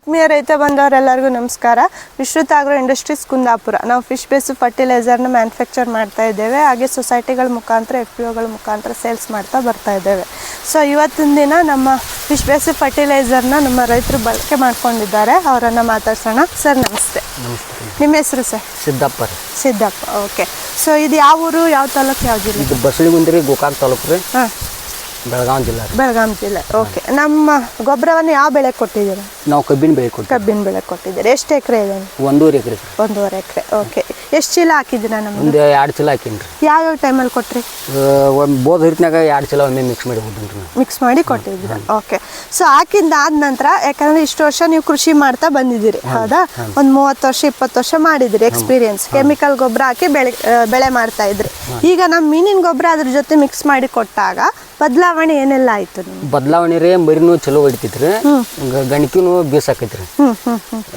ಆತ್ಮೀಯ ರೈತ ಬಂದವರೆಲ್ಲರಿಗೂ ನಮಸ್ಕಾರ. ವಿಶ್ರುತ್ ಆಗ್ರೋ ಇಂಡಸ್ಟ್ರೀಸ್ ಕುಂದಾಪುರ. ನಾವು ಫಿಶ್ ಬೇಸ್ ಫರ್ಟಿಲೈಸರ್ನ ಮ್ಯಾನುಫ್ಯಾಕ್ಚರ್ ಮಾಡ್ತಾ ಇದ್ದೇವೆ. ಹಾಗೆ ಸೊಸೈಟಿಗಳ ಮುಖಾಂತರ FPOಗಳ ಮುಖಾಂತರ ಸೇಲ್ಸ್ ಮಾಡ್ತಾ ಬರ್ತಾ ಇದ್ದೇವೆ. ಸೊ ಇವತ್ತಿನ ದಿನ ನಮ್ಮ ಫಿಶ್ ಬೇಸ್ ಫರ್ಟಿಲೈಸರ್ನ ನಮ್ಮ ರೈತರು ಬಳಕೆ ಮಾಡ್ಕೊಂಡಿದ್ದಾರೆ. ಅವರನ್ನು ಮಾತಾಡ್ಸೋಣ. ಸರ್ ನಮಸ್ತೆ. ನಿಮ್ಮ ಹೆಸರು ಸರ್? ಸಿದ್ದಪ್ಪ. ಓಕೆ. ಸೊ ಇದು ಯಾವ ಊರು, ಯಾವ ತಾಲೂಕು, ಯಾವ ಜಿಲ್ಲೆ? ಇದು ಬಸಳಿಗುಂದ್ರಿ, ಗೋಕಾಕ್ ತಾಲೂಕು ರೀ, ಬೆಳಗಾಂ ಜಿಲ್ಲೆ. ಓಕೆ. ನಮ್ಮ ಗೊಬ್ಬರವನ್ನು ಯಾವ ಬೆಳೆ ಕೊಟ್ಟಿದ್ದೀರಾ? ನಾವು ಕಬ್ಬಿನ ಬೆಳೆ ಕೊಟ್ಟಿದ್ದೀರಿ. ಎಷ್ಟು ಎಕರೆ ಇದೆ? 1.5 ಎಕರೆ. ಓಕೆ. ಎಷ್ಟು ಚೀಲ ಹಾಕಿದ್ದೀರಾ? ಒಂದು 2 ಚೀಲ ಹಾಕಿನ್ರಿ. ಯಾವ ಟೈಮಲ್ಲಿ ಕೊಟ್ರಿ? ಬೋದ್ ಹಿರಿನಾಗ 2 ಚೀಲ ಒಮ್ಮೆ ಮಿಕ್ಸ್ ಮಾಡಿ ಕೊಟ್ಟಿದ್ದೀರಾ. ಓಕೆ. ಸೊ ಹಾಕಿದ್ದಾದ ನಂತರ, ಯಾಕಂದ್ರೆ ಇಷ್ಟು ವರ್ಷ ನೀವು ಕೃಷಿ ಮಾಡ್ತಾ ಬಂದಿದ್ದೀರಿ, ಹೌದಾ? ಒಂದು 30 ವರ್ಷ 20 ವರ್ಷ ಮಾಡಿದಿರಿ ಎಕ್ಸ್ಪೀರಿಯನ್ಸ್. ಕೆಮಿಕಲ್ ಗೊಬ್ಬರ ಹಾಕಿ ಬೆಳೆ ಮಾಡ್ತಾ ಇದ್ರಿ. ಈಗ ನಮ್ಮ ಮೀನಿನ ಗೊಬ್ಬರ ಅದ್ರ ಜೊತೆ ಮಿಕ್ಸ್ ಮಾಡಿ ಕೊಟ್ಟಾಗ ಬದಲಾವಣೆ ಏನೆಲ್ಲ ಆಯ್ತು? ಬದಲಾವಣೆ ರೀ, ಮರಿನೂ ಚಲೋ ಹೊಡಿತೈತ್ರಿ, ಗಣಿಕಿನೂ ಬೀಸಾಕೈತ್ರಿ,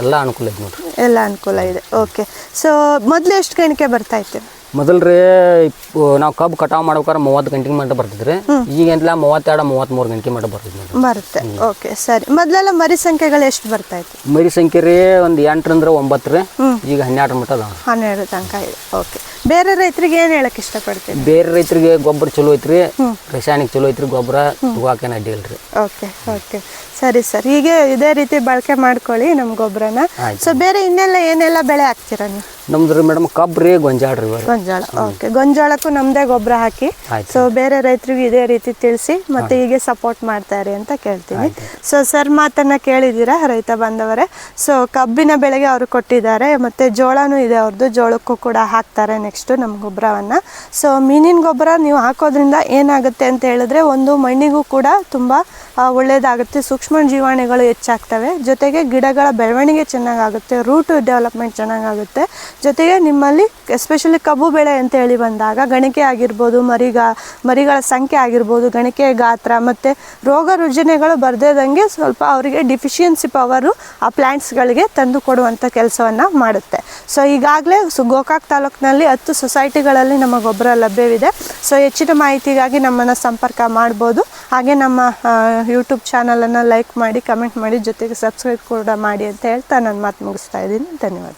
ಎಲ್ಲ ಅನುಕೂಲ ಐತಿ ನೋಡ್ರಿ. ಎಲ್ಲ ಅನುಕೂಲ ಇದೆ. ಓಕೆ. ಸೊ ಮೊದಲು ಎಷ್ಟು ಗಣಿಕೆ ಬರ್ತಾ ಇತ್ತು? ಮೊದಲ್ರಿ ನಾವು ಕಬ್ಬು ಕಟಾವು ಮಾಡ್ಬೇಕಾದ್ರೆ 30 ಗಂಟೆ ಮಟ್ಟ ಬರ್ತಿದ್ರಿ. ಈಗ 32-33 ಗಂಟೆ ಮಟ್ಟ ಬರುತ್ತೆ. ಓಕೆ, ಸರಿ. ಮೊದಲೆಲ್ಲ ಮರಿ ಸಂಖ್ಯೆಗಳು ಎಷ್ಟು ಬರ್ತಾ ಇತ್ತು? ಮರಿ ಸಂಖ್ಯೆ ರೀ ಒಂದು 8ರಿಂದ 9 ರೀ, ಈಗ 12 ಮಟ್ಟ ಅದಾವ. 12 ತನಕ ಇದೆ. ಓಕೆ. ಬೇರೆ ರೈತರಿಗೆ ಏನು ಹೇಳಕ್ ಇಷ್ಟಪಡ್ತೀವಿ? ಬೇರೆ ರೈತರಿಗೆ ಗೊಬ್ಬರ ಚಲೋ ಐತ್ರಿ, ರಾಸಾಯನಿಕ ಚಲೋ ಐತ್ರಿ, ಗೊಬ್ಬರ ತಗೋಕೇನು ಅಡ್ಡಿ ಇಲ್ರಿ. ಓಕೆ. ಸರಿ ಸರ್. ಹೀಗೆ ಇದೇ ರೀತಿ ಬಳಕೆ ಮಾಡ್ಕೊಳ್ಳಿ ನಮ್ಮ ಗೊಬ್ಬರನ. ಸೊ ಬೇರೆ ಇನ್ನೆಲ್ಲ ಏನೆಲ್ಲ ಬೆಳೆ ಹಾಕ್ತೀರ ನೀವು? ನಮ್ದು ರೀ ಮೇಡಮ್ ಕಬ್ಬು ರೀ, ಗೊಂಜಾಳ. ಓಕೆ. ಗೊಂಜಾಳಕ್ಕೂ ನಮ್ಮದೇ ಗೊಬ್ಬರ ಹಾಕಿ. ಸೊ ಬೇರೆ ರೈತರಿಗೆ ಇದೇ ರೀತಿ ತಿಳಿಸಿ ಮತ್ತೆ ಹೀಗೆ ಸಪೋರ್ಟ್ ಮಾಡ್ತಾರೆ ಅಂತ ಕೇಳ್ತೀನಿ. ಸೊ ಸರ್ ಮಾತನ್ನ ಕೇಳಿದ್ದೀರಾ ರೈತ ಬಂದವರೇ. ಸೊ ಕಬ್ಬಿನ ಬೆಳೆಗೆ ಅವರು ಕೊಟ್ಟಿದ್ದಾರೆ, ಮತ್ತೆ ಜೋಳನೂ ಇದೆ ಅವ್ರದ್ದು, ಜೋಳಕ್ಕೂ ಕೂಡ ಹಾಕ್ತಾರೆ ನೆಕ್ಸ್ಟ್ ನಮ್ಮ ಗೊಬ್ಬರವನ್ನ. ಸೊ ಮೀನಿನ ಗೊಬ್ಬರ ನೀವು ಹಾಕೋದ್ರಿಂದ ಏನಾಗುತ್ತೆ ಅಂತ ಹೇಳಿದ್ರೆ, ಒಂದು ಮಣ್ಣಿಗೂ ಕೂಡ ತುಂಬಾ ಒಳ್ಳೇದಾಗುತ್ತೆ, ಸೂಕ್ಷ್ಮ ಜೀವಾಣುಗಳು ಹೆಚ್ಚಾಗ್ತವೆ, ಜೊತೆಗೆ ಗಿಡಗಳ ಬೆಳವಣಿಗೆ ಚೆನ್ನಾಗಾಗುತ್ತೆ, ರೂಟ್ ಡೆವಲಪ್ಮೆಂಟ್ ಚೆನ್ನಾಗಾಗುತ್ತೆ, ಜೊತೆಗೆ ನಿಮ್ಮಲ್ಲಿ ಎಸ್ಪೆಷಲಿ ಕಬ್ಬು ಬೆಳೆ ಅಂತ ಹೇಳಿ ಬಂದಾಗ ಗಣಿಕೆ ಆಗಿರ್ಬೋದು, ಮರಿಗಳ ಸಂಖ್ಯೆ ಆಗಿರ್ಬೋದು, ಗಣಿಕೆ ಗಾತ್ರ ಮತ್ತು ರೋಗ ರುಜಿನಗಳು ಬರ್ದೇದಂಗೆ ಸ್ವಲ್ಪ ಅವರಿಗೆ ಡಿಫಿಷಿಯನ್ಸಿ ಪವರು ಆ ಪ್ಲ್ಯಾಂಟ್ಸ್ಗಳಿಗೆ ತಂದು ಕೊಡುವಂಥ ಕೆಲಸವನ್ನು ಮಾಡುತ್ತೆ. ಸೊ ಈಗಾಗಲೇ ಗೋಕಾಕ್ ತಾಲೂಕಿನಲ್ಲಿ 10 ಸೊಸೈಟಿಗಳಲ್ಲಿ ನಮ್ಮ ಗೊಬ್ಬರ ಲಭ್ಯವಿದೆ. ಸೊ ಹೆಚ್ಚಿನ ಮಾಹಿತಿಗಾಗಿ ನಮ್ಮನ್ನು ಸಂಪರ್ಕ ಮಾಡ್ಬೋದು. ಹಾಗೆ ನಮ್ಮ ಯೂಟ್ಯೂಬ್ ಚಾನಲನ್ನು ಲೈಕ್ ಮಾಡಿ, ಕಮೆಂಟ್ ಮಾಡಿ, ಜೊತೆಗೆ ಸಬ್ಸ್ಕ್ರೈಬ್ ಕೂಡ ಮಾಡಿ ಅಂತ ಹೇಳ್ತಾ ನಾನು ಮಾತು ಮುಗಿಸ್ತಾ ಇದ್ದೀನಿ. ಧನ್ಯವಾದ.